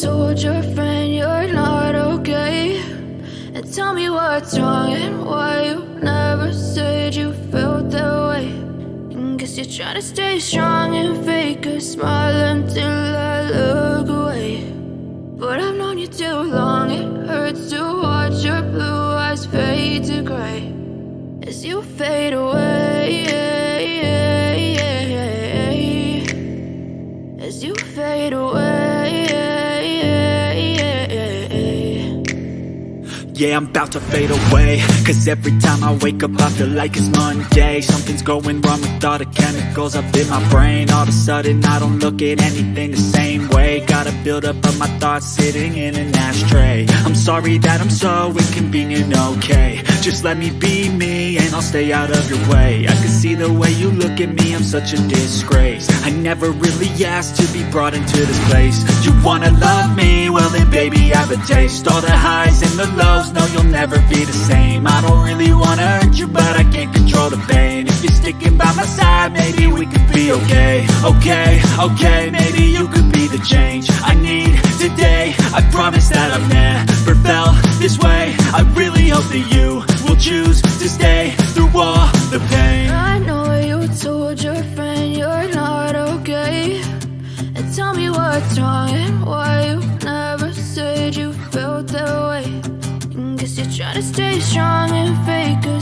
told your friend you're not okay, and tell me what's wrong and why you never said you felt that way. And guess you're trying to stay strong and fake a smile until I look away. But I've known you too long, it hurts to watch your blue eyes fade to gray as you fade away, as you fade away. Yeah, I'm about to fade away, cause every time I wake up I feel like it's Monday. Something's going wrong with all the chemicals up in my brain. All of a sudden I don't look at anything the same way. Got a buildup of my thoughts sitting in an ashtray. I'm sorry that I'm so inconvenient, okay. Just let me be me and I'll stay out of your way. I can see the way you look at me, I'm such a disgrace. I never really asked to be brought into this place. You wanna love me? Well then baby I have a taste. All the highs and the lows, no you'll never be the same. I don't really wanna hurt you but I can't control the pain. If you're sticking by my side maybe we could be okay. Okay, maybe you could be the change I need today. I promise that I've never felt this way. I really hope that you will choose to stay through all the pain. I know you told your friend you're not okay, and tell me what's wrong and why you never said you felt that way. And guess you're trying to stay strong and fake it